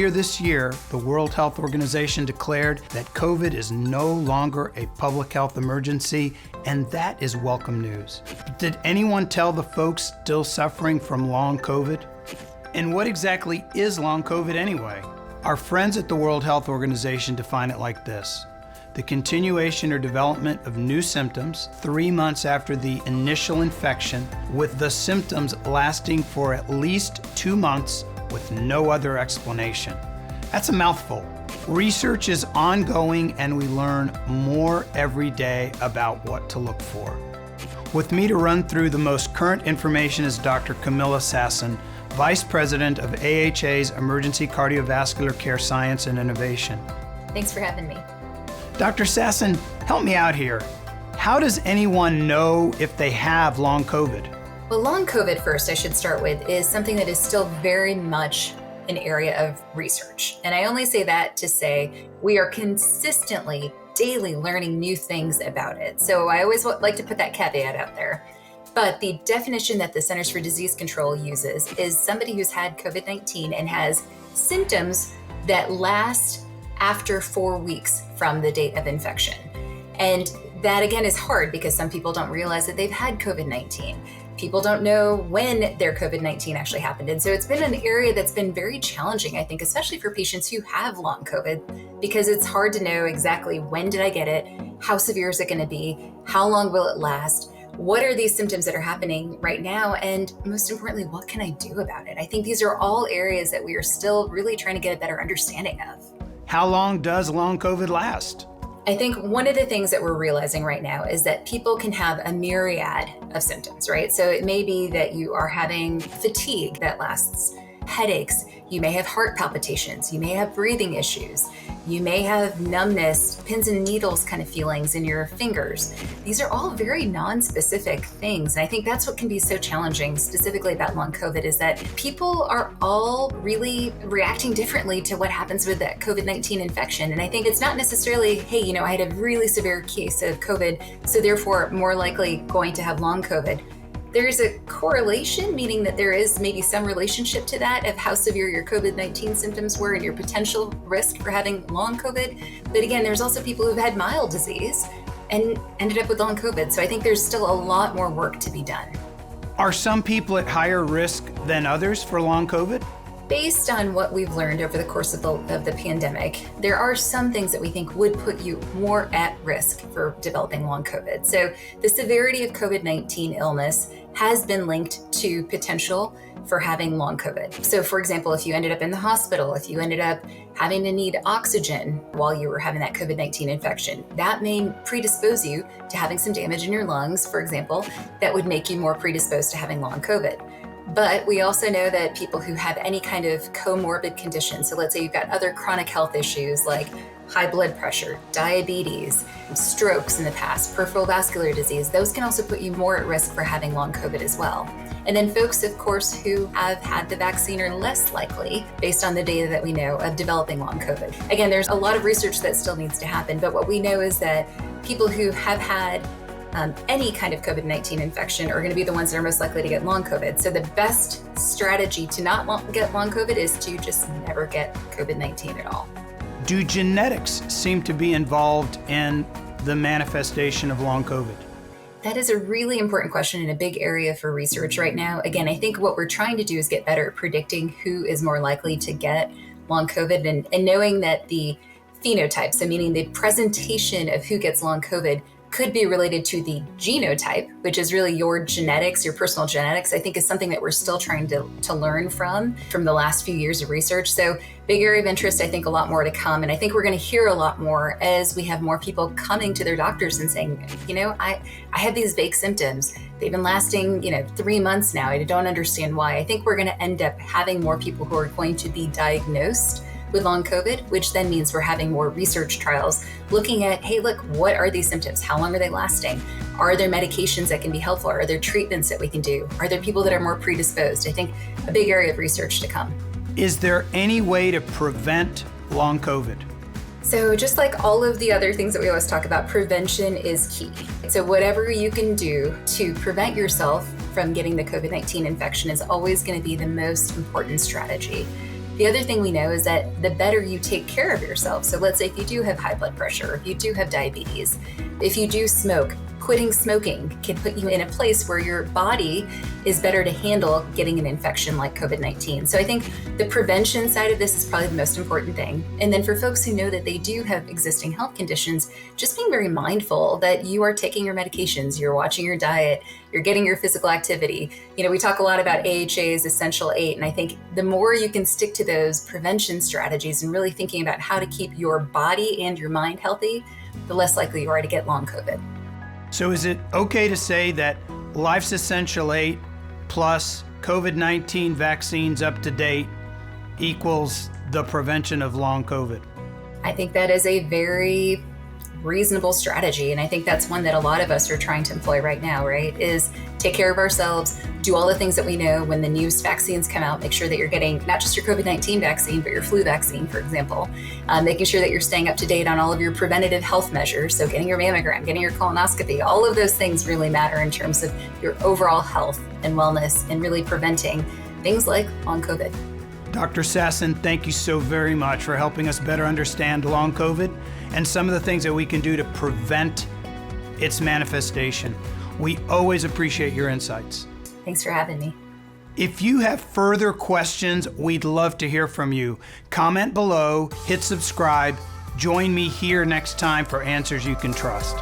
Earlier this year, the World Health Organization declared that COVID is no longer a public health emergency, and that is welcome news. Did anyone tell the folks still suffering from long COVID? And what exactly is long COVID anyway? Our friends at the World Health Organization define it like this: the continuation or development of new symptoms 3 months after the initial infection, with the symptoms lasting for at least 2 months with no other explanation. That's a mouthful. Research is ongoing and we learn more every day about what to look for. With me to run through the most current information is Dr. Camilla Sasson, Vice President of AHA's Emergency Cardiovascular Care Science and Innovation. Thanks for having me. Dr. Sasson, help me out here. How does anyone know if they have long COVID? Well, long COVID first, I should start with, is something that is still very much an area of research. And I only say that to say we are consistently, daily learning new things about it. So I always like to put that caveat out there. But the definition that the Centers for Disease Control uses is somebody who's had COVID-19 and has symptoms that last after 4 weeks from the date of infection. And that again is hard because some people don't realize that they've had COVID-19. People don't know when their COVID-19 actually happened. And so it's been an area that's been very challenging, I think, especially for patients who have long COVID, because it's hard to know exactly when did I get it, how severe is it going to be, how long will it last, what are these symptoms that are happening right now, and most importantly, what can I do about it? I think these are all areas that we are still really trying to get a better understanding of. How long does long COVID last? I think one of the things that we're realizing right now is that people can have a myriad of symptoms, right? So it may be that you are having fatigue that lasts, headaches, you may have heart palpitations, you may have breathing issues, you may have numbness, pins and needles kind of feelings in your fingers. These are all very non-specific things. And I think that's what can be so challenging specifically about long COVID, is that people are all really reacting differently to what happens with that COVID-19 infection. And I think it's not necessarily, hey, I had a really severe case of COVID, so therefore more likely going to have long COVID. There's a correlation, meaning that there is maybe some relationship to that of how severe your COVID-19 symptoms were and your potential risk for having long COVID. But again, there's also people who've had mild disease and ended up with long COVID. So I think there's still a lot more work to be done. Are some people at higher risk than others for long COVID? Based on what we've learned over the course of the pandemic, there are some things that we think would put you more at risk for developing long COVID. So the severity of COVID-19 illness has been linked to potential for having long COVID. So for example, if you ended up in the hospital, if you ended up having to need oxygen while you were having that COVID-19 infection, that may predispose you to having some damage in your lungs, for example, that would make you more predisposed to having long COVID. But we also know that people who have any kind of comorbid condition, so let's say you've got other chronic health issues like high blood pressure, diabetes, strokes in the past, peripheral vascular disease, those can also put you more at risk for having long COVID as well. And then folks, of course, who have had the vaccine are less likely, based on the data that we know, of developing long COVID. Again, there's a lot of research that still needs to happen, but what we know is that people who have had any kind of COVID-19 infection are going to be the ones that are most likely to get long COVID. So the best strategy to not get long COVID is to just never get COVID-19 at all. Do genetics seem to be involved in the manifestation of long COVID? That is a really important question and a big area for research right now. Again, I think what we're trying to do is get better at predicting who is more likely to get long COVID and knowing that the phenotype, so meaning the presentation of who gets long COVID, could be related to the genotype, which is really your genetics, your personal genetics, I think is something that we're still trying to learn from the last few years of research. So big area of interest, I think a lot more to come. And I think we're going to hear a lot more as we have more people coming to their doctors and saying, I have these vague symptoms. They've been lasting, 3 months now. I don't understand why. I think we're going to end up having more people who are going to be diagnosed with long COVID, which then means we're having more research trials looking at, hey, look, what are these symptoms? How long are they lasting? Are there medications that can be helpful? Are there treatments that we can do? Are there people that are more predisposed? I think a big area of research to come. Is there any way to prevent long COVID? So just like all of the other things that we always talk about, prevention is key. So whatever you can do to prevent yourself from getting the COVID-19 infection is always going to be the most important strategy. The other thing we know is that the better you take care of yourself. So let's say if you do have high blood pressure, if you do have diabetes, if you do smoke, quitting smoking can put you in a place where your body is better to handle getting an infection like COVID-19. So I think the prevention side of this is probably the most important thing. And then for folks who know that they do have existing health conditions, just being very mindful that you are taking your medications, you're watching your diet, you're getting your physical activity. We talk a lot about AHA's Essential 8, and I think the more you can stick to those prevention strategies and really thinking about how to keep your body and your mind healthy, the less likely you are to get long COVID. So is it okay to say that Life's Essential 8 plus COVID-19 vaccines up to date equals the prevention of long COVID? I think that is a very reasonable strategy. And I think that's one that a lot of us are trying to employ right now, right? Is take care of ourselves, do all the things that we know when the newest vaccines come out, make sure that you're getting not just your COVID-19 vaccine, but your flu vaccine, for example, making sure that you're staying up to date on all of your preventative health measures. So getting your mammogram, getting your colonoscopy, all of those things really matter in terms of your overall health and wellness and really preventing things like long COVID. Dr. Sasson, thank you so very much for helping us better understand long COVID and some of the things that we can do to prevent its manifestation. We always appreciate your insights. Thanks for having me. If you have further questions, we'd love to hear from you. Comment below, hit subscribe. Join me here next time for Answers You Can Trust.